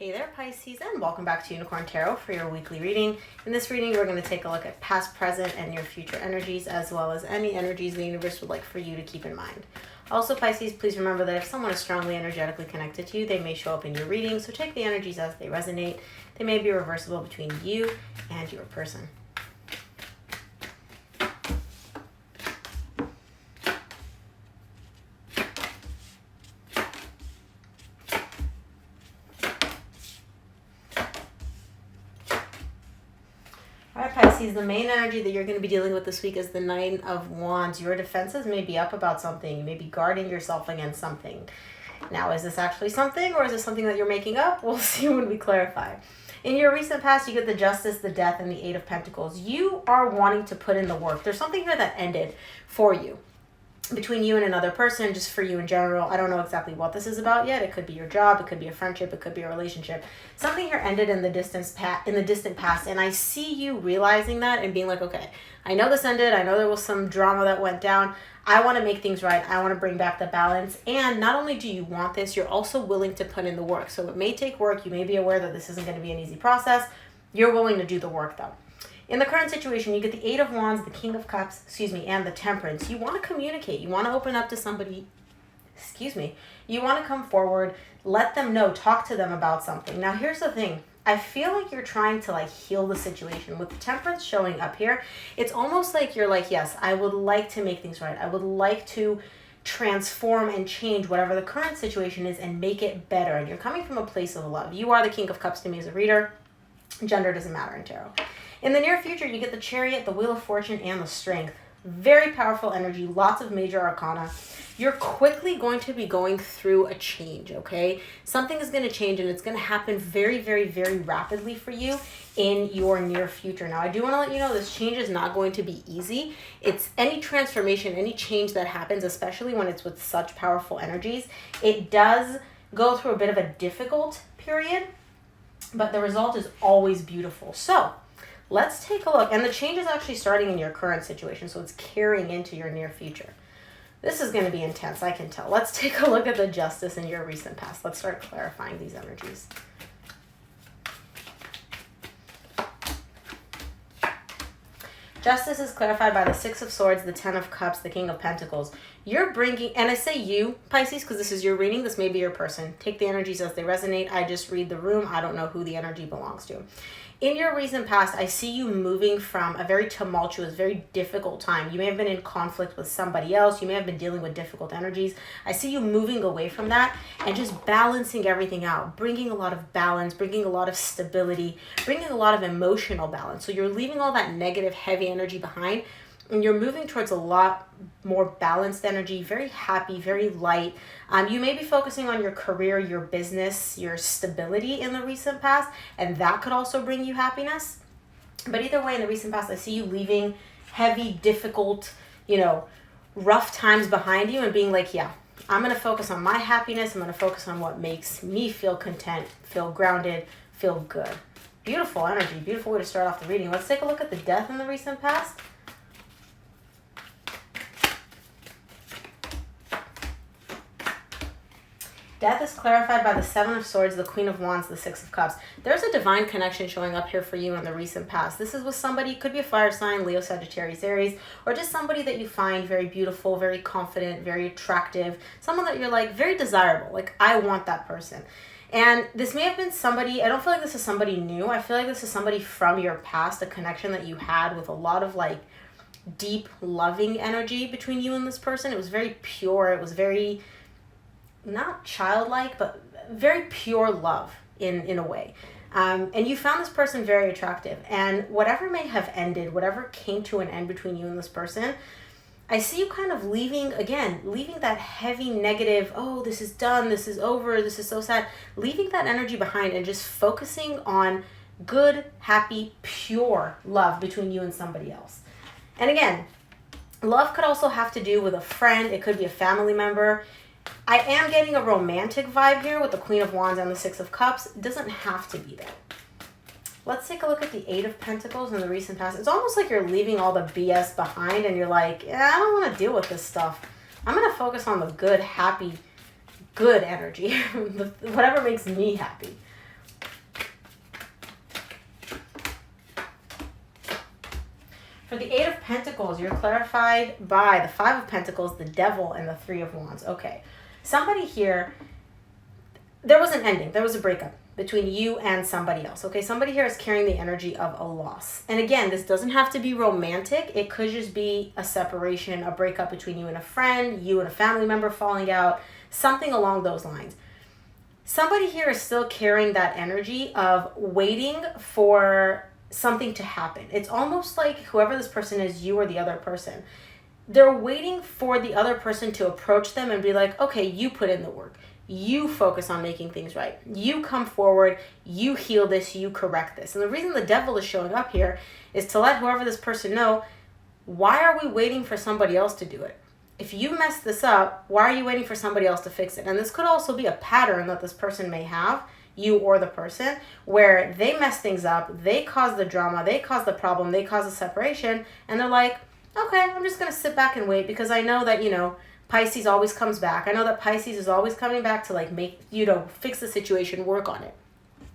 Hey there, Pisces, and welcome back to Unicorn Tarot for your weekly reading. In this reading, we're going to take a look at past, present, and your future energies, as well as any energies the universe would like for you to keep in mind. Also, Pisces, please remember that if someone is strongly energetically connected to you, they may show up in your reading, so take the energies as they resonate. They may be reversible between you and your person. Alright, Pisces, the main energy that you're going to be dealing with this week is the Nine of Wands. Your defenses may be up about something. You may be guarding yourself against something. Now, is this actually something, or is this something that you're making up? We'll see when we clarify. In your recent past, you get the Justice, the Death, and the Eight of Pentacles. You are wanting to put in the work. There's something here that ended for you, between you and another person, just for you in general. I don't know exactly what this is about yet. It could be your job, it could be a friendship, it could be a relationship. Something here ended in the distant past, and I see you realizing that and being like, okay, I know this ended. I know there was some drama that went down. I want to make things right. I want to bring back the balance. And not only do you want this, you're also willing to put in the work. So it may take work. You may be aware that this isn't going to be an easy process. You're willing to do the work, though. In the current situation, you get the Eight of Wands, the King of Cups, and the Temperance. You want to communicate. You want to open up to somebody, You want to come forward, let them know, talk to them about something. Now, here's the thing. I feel like you're trying to heal the situation. With the Temperance showing up here, it's almost like you're like, yes, I would like to make things right. I would like to transform and change whatever the current situation is and make it better. And you're coming from a place of love. You are the King of Cups to me as a reader. Gender doesn't matter in tarot. In the near future, you get the Chariot, the Wheel of Fortune, and the Strength. Very powerful energy, lots of major arcana. You're quickly going to be going through a change, okay? Something is going to change, and it's going to happen very, very, very rapidly for you in your near future. Now, I do want to let you know this change is not going to be easy. It's any transformation, any change that happens, especially when it's with such powerful energies, it does go through a bit of a difficult period, but the result is always beautiful. So, let's take a look. And the change is actually starting in your current situation, so it's carrying into your near future. This is going to be intense, I can tell. Let's take a look at the Justice in your recent past. Let's start clarifying these energies. Justice is clarified by the Six of Swords, the Ten of Cups, the King of Pentacles. You're bringing, and I say you, Pisces, because this is your reading. This may be your person. Take the energies as they resonate. I just read the room. I don't know who the energy belongs to. In your recent past, I see you moving from a very tumultuous, very difficult time. You may have been in conflict with somebody else. You may have been dealing with difficult energies. I see you moving away from that and just balancing everything out, bringing a lot of balance, bringing a lot of stability, bringing a lot of emotional balance. So you're leaving all that negative, heavy energy behind, and you're moving towards a lot more balanced energy, very happy, very light. You may be focusing on your career, your business, your stability in the recent past, and that could also bring you happiness. But either way, in the recent past, I see you leaving heavy, difficult, rough times behind you and being like, yeah, I'm going to focus on my happiness. I'm going to focus on what makes me feel content, feel grounded, feel good. Beautiful energy, beautiful way to start off the reading. Let's take a look at the Death in the recent past. Death is clarified by the Seven of Swords, the Queen of Wands, the Six of Cups. There's a divine connection showing up here for you in the recent past. This is with somebody, could be a fire sign, Leo, Sagittarius, Aries, or just somebody that you find very beautiful, very confident, very attractive, someone that you're like very desirable. Like, I want that person. And this may have been somebody, I don't feel like this is somebody new. I feel like this is somebody from your past, a connection that you had with a lot of deep, loving energy between you and this person. It was very pure. It was very, not childlike, but very pure love in a way. And you found this person very attractive. And whatever may have ended, whatever came to an end between you and this person, I see you kind of leaving that heavy negative, oh, this is done, this is over, this is so sad, leaving that energy behind and just focusing on good, happy, pure love between you and somebody else. And again, love could also have to do with a friend. It could be a family member. I am getting a romantic vibe here with the Queen of Wands and the Six of Cups. It doesn't have to be that. Let's take a look at the Eight of Pentacles in the recent past. It's almost like you're leaving all the BS behind and you're like, I don't want to deal with this stuff. I'm going to focus on the good, happy, good energy, whatever makes me happy. For the Eight of Pentacles, you're clarified by the Five of Pentacles, the Devil, and the Three of Wands. Okay. Somebody here, there was an ending. There was a breakup between you and somebody else. Okay. Somebody here is carrying the energy of a loss. And again, this doesn't have to be romantic. It could just be a separation, a breakup between you and a friend, you and a family member falling out, something along those lines. Somebody here is still carrying that energy of waiting for something to happen. It's almost like whoever this person is, you or the other person, they're waiting for the other person to approach them and be like, okay, you put in the work. You focus on making things right. You come forward, you heal this, you correct this. And the reason the Devil is showing up here is to let whoever this person know, why are we waiting for somebody else to do it? If you mess this up, why are you waiting for somebody else to fix it? And this could also be a pattern that this person may have, you or the person, where they mess things up, they cause the drama, they cause the problem, they cause the separation, and they're like, okay, I'm just going to sit back and wait because I know that, Pisces always comes back. I know that Pisces is always coming back to like make, fix the situation, work on it.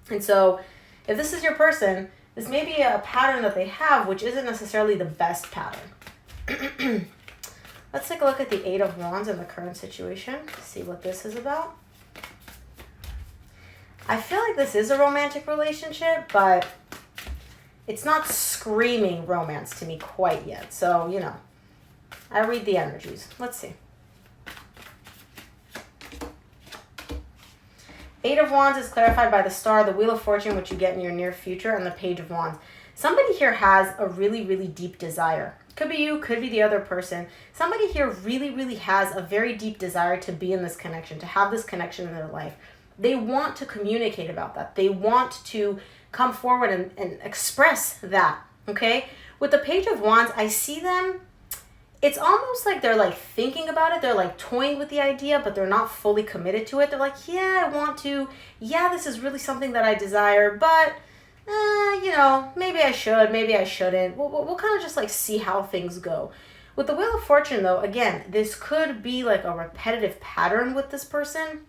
And so if this is your person, this may be a pattern that they have, which isn't necessarily the best pattern. Let's take a look at the Eight of Wands in the current situation, see what this is about. I feel like this is a romantic relationship, but it's not screaming romance to me quite yet. So, I read the energies. Let's see. Eight of Wands is clarified by the Star, the Wheel of Fortune, which you get in your near future, and the Page of Wands. Somebody here has a really, really deep desire. Could be you, could be the other person. Somebody here really, really has a very deep desire to be in this connection, to have this connection in their life. They want to communicate about that. They want to come forward and express that, okay? With the Page of Wands, I see them, it's almost like they're like thinking about it. They're like toying with the idea, but they're not fully committed to it. They're like, yeah, I want to. Yeah, this is really something that I desire, but maybe I should, maybe I shouldn't. We'll kind of just like see how things go. With the Wheel of Fortune, though, again, this could be like a repetitive pattern with this person.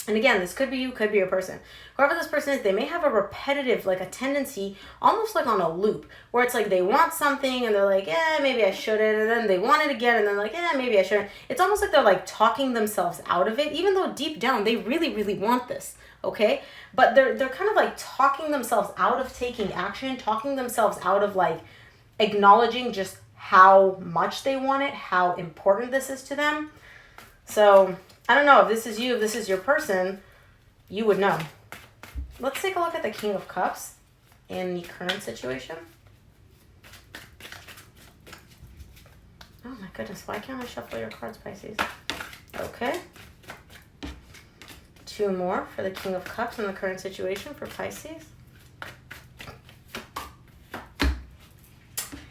And again, this could be you, could be a person. Whoever this person is, they may have a repetitive, like a tendency, almost like on a loop, where it's like they want something and they're like, maybe I shouldn't. And then they want it again and then like, maybe I shouldn't. It's almost like they're like talking themselves out of it, even though deep down they really, really want this. Okay, but they're kind of like talking themselves out of taking action, talking themselves out of like acknowledging just how much they want it, how important this is to them. So I don't know if this is you, if this is your person, you would know. Let's take a look at the King of Cups in the current situation. Oh my goodness, why can't I shuffle your cards, Pisces? Okay. Two more for the King of Cups in the current situation for Pisces.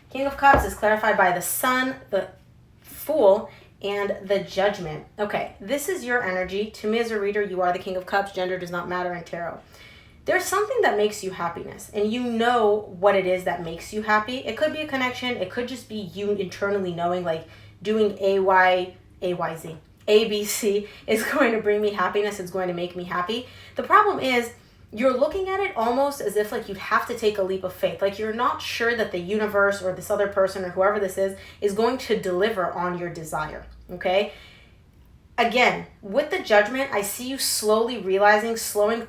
King of Cups is clarified by the Sun, the Fool, and the Judgment. Okay, this is your energy. To me as a reader, you are the King of Cups. Gender does not matter in tarot. There's something that makes you happiness, and you know what it is that makes you happy. It could be a connection. It could just be you internally knowing, like, doing ABC is going to bring me happiness. It's going to make me happy. The problem is you're looking at it almost as if like you'd have to take a leap of faith. Like you're not sure that the universe or this other person or whoever this is going to deliver on your desire. Okay. Again, with the Judgment, I see you slowly realizing, slowly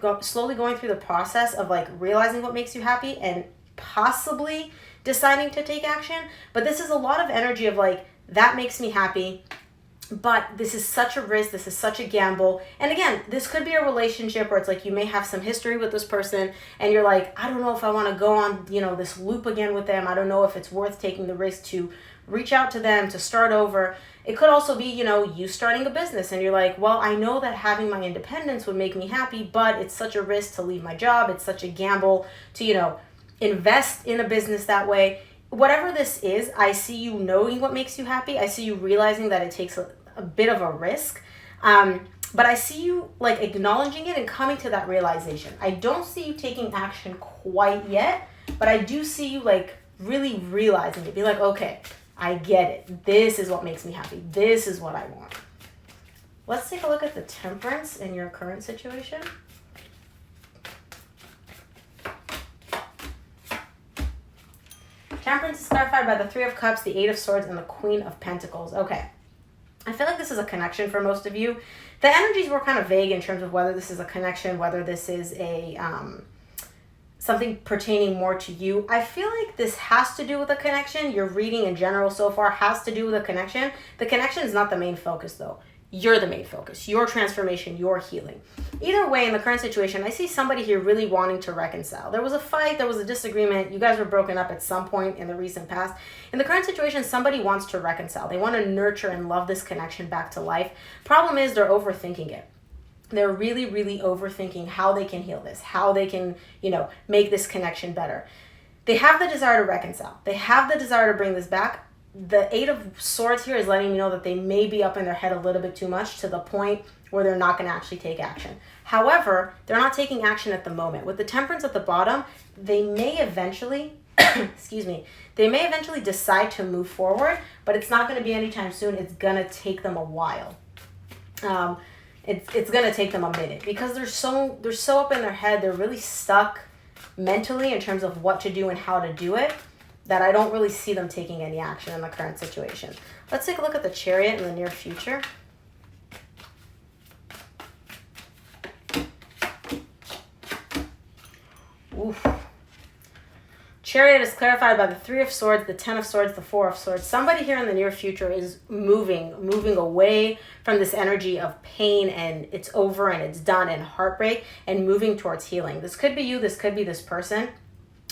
going through the process of like realizing what makes you happy and possibly deciding to take action. But this is a lot of energy of like, that makes me happy. But this is such a risk. This is such a gamble. And again, this could be a relationship where it's like you may have some history with this person and you're like, I don't know if I want to go on, this loop again with them. I don't know if it's worth taking the risk to reach out to them, to start over. It could also be, you starting a business and you're like, well, I know that having my independence would make me happy, but it's such a risk to leave my job. It's such a gamble to, invest in a business that way. Whatever this is, I see you knowing what makes you happy. I see you realizing that it takes a bit of a risk, but I see you like acknowledging it and coming to that realization. I don't see you taking action quite yet, but I do see you like really realizing it. Be like, okay, I get it. This is what makes me happy. This is what I want. Let's take a look at the Temperance in your current situation. Temperance is clarified by the Three of Cups, the Eight of Swords, and the Queen of Pentacles. Okay. I feel like this is a connection for most of you. The energies were kind of vague in terms of whether this is a connection, whether this is a something pertaining more to you. I feel like this has to do with a connection. Your reading in general so far has to do with a connection. The connection is not the main focus though. You're the main focus, your transformation, your healing. Either way, in the current situation, I see somebody here really wanting to reconcile. There was a fight, there was a disagreement, you guys were broken up at some point in the recent past. In the current situation, somebody wants to reconcile. They want to nurture and love this connection back to life. Problem is, they're overthinking it. They're really, really overthinking how they can heal this, how they can, make this connection better. They have the desire to reconcile. They have the desire to bring this back. The Eight of Swords here is letting me know that they may be up in their head a little bit too much to the point where they're not going to actually take action. However, they're not taking action at the moment. With the Temperance at the bottom, they may eventually, they may eventually decide to move forward, but it's not going to be anytime soon. It's going to take them a while. It's going to take them a minute because they're so up in their head. They're really stuck mentally in terms of what to do and how to do it, that I don't really see them taking any action in the current situation. Let's take a look at the Chariot in the near future. Oof. Chariot is clarified by the Three of Swords, the Ten of Swords, the Four of Swords. Somebody here in the near future is moving away from this energy of pain and it's over and it's done and heartbreak and moving towards healing. This could be you, this could be this person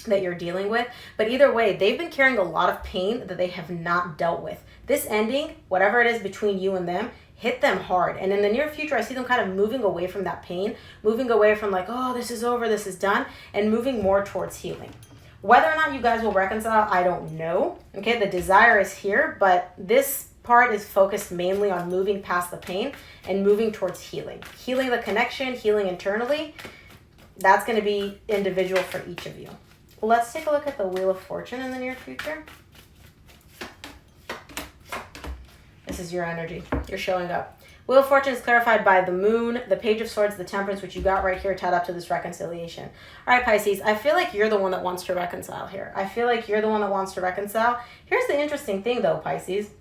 that you're dealing with, but either way, they've been carrying a lot of pain that they have not dealt with. This ending, whatever it is between you and them, hit them hard. And in the near future, I see them kind of moving away from that pain, moving away from like, oh, this is over, this is done, and moving more towards healing. Whether or not you guys will reconcile, I don't know. Okay, the desire is here, but this part is focused mainly on moving past the pain and moving towards healing. Healing the connection, healing internally. That's going to be individual for each of you. Let's take a look at the Wheel of Fortune in the near future. This is your energy. You're showing up. Wheel of Fortune is clarified by the Moon, the Page of Swords, the Temperance, which you got right here tied up to this reconciliation. All right, Pisces, I feel like you're the one that wants to reconcile here. I feel like you're the one that wants to reconcile. Here's the interesting thing, though, Pisces.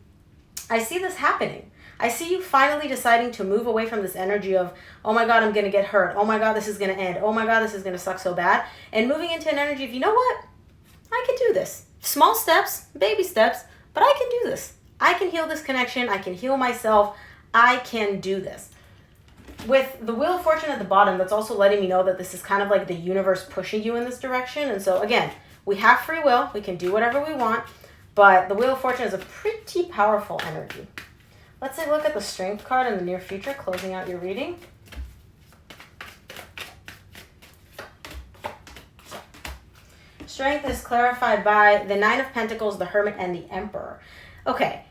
I see this happening. I see you finally deciding to move away from this energy of, oh my God, I'm going to get hurt. Oh my God, this is going to end. Oh my God, this is going to suck so bad. And moving into an energy of, you know what? I can do this. Small steps, baby steps, but I can do this. I can heal this connection. I can heal myself. I can do this. With the Wheel of Fortune at the bottom, that's also letting me know that this is kind of like the universe pushing you in this direction. And so again, we have free will. We can do whatever we want, but the Wheel of Fortune is a pretty powerful energy. Let's take a look at the Strength card in the near future, closing out your reading. Strength is clarified by the Nine of Pentacles, the Hermit, and the Emperor. Okay,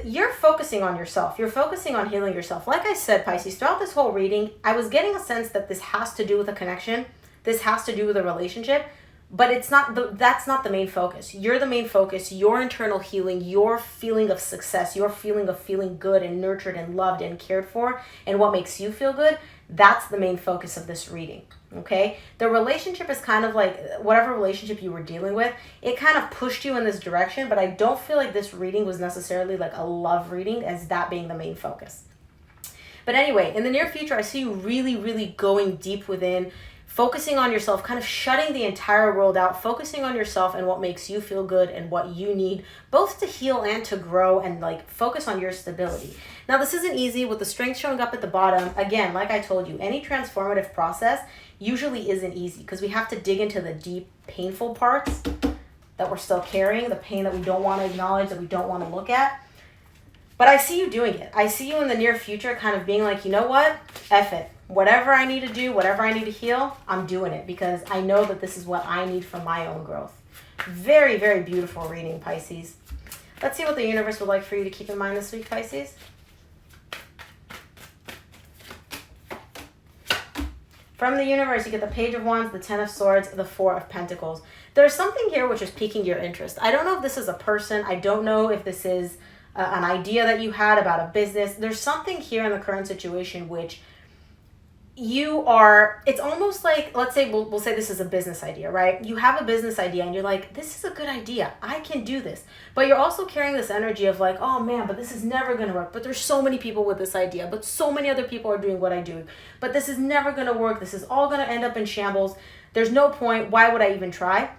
you're focusing on yourself. You're focusing on healing yourself. Like I said, Pisces, throughout this whole reading, I was getting a sense that this has to do with a connection. This has to do with a relationship. But that's not the main focus. You're the main focus. Your internal healing, your feeling of success, your feeling of feeling good and nurtured and loved and cared for, and what makes you feel good, that's the main focus of this reading, okay? The relationship is kind of like whatever relationship you were dealing with, it kind of pushed you in this direction, but I don't feel like this reading was necessarily like a love reading as that being the main focus. But anyway, in the near future, I see you really, really going deep within, focusing on yourself, kind of shutting the entire world out, focusing on yourself and what makes you feel good and what you need, both to heal and to grow and like focus on your stability. Now, this isn't easy with the Strength showing up at the bottom. Again, like I told you, any transformative process usually isn't easy because we have to dig into the deep, painful parts that we're still carrying, the pain that we don't want to acknowledge, that we don't want to look at. But I see you doing it. I see you in the near future kind of being like, you know what? F it. Whatever I need to do, whatever I need to heal, I'm doing it because I know that this is what I need for my own growth. Very, very beautiful reading, Pisces. Let's see what the universe would like for you to keep in mind this week, Pisces. From the universe, you get the Page of Wands, the Ten of Swords, the Four of Pentacles. There's something here which is piquing your interest. I don't know if this is a person. I don't know if this is an idea that you had about a business. There's something here in the current situation which it's almost like, let's say, we'll say this is a business idea, right? You have a business idea and you're like, this is a good idea. I can do this. But you're also carrying this energy of like, oh man, but this is never going to work. But there's so many people with this idea, but so many other people are doing what I do. But this is never going to work. This is all going to end up in shambles. There's no point. Why would I even try?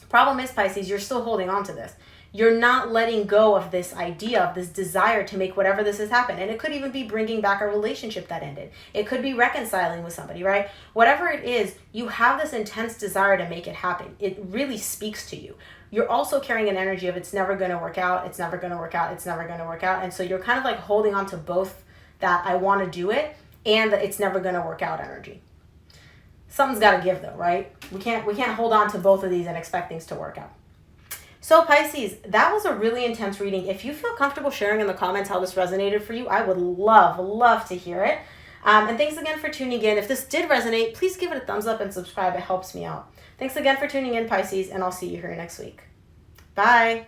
Problem is, Pisces, you're still holding on to this. You're not letting go of this idea, of this desire to make whatever this has happen. And it could even be bringing back a relationship that ended. It could be reconciling with somebody, right? Whatever it is, you have this intense desire to make it happen. It really speaks to you. You're also carrying an energy of it's never going to work out, it's never going to work out, it's never going to work out. And so you're kind of like holding on to both that I want to do it and that it's never going to work out energy. Something's got to give though, right? We can't hold on to both of these and expect things to work out. So Pisces, that was a really intense reading. If you feel comfortable sharing in the comments how this resonated for you, I would love to hear it. And thanks again for tuning in. If this did resonate, please give it a thumbs up and subscribe. It helps me out. Thanks again for tuning in, Pisces, and I'll see you here next week. Bye.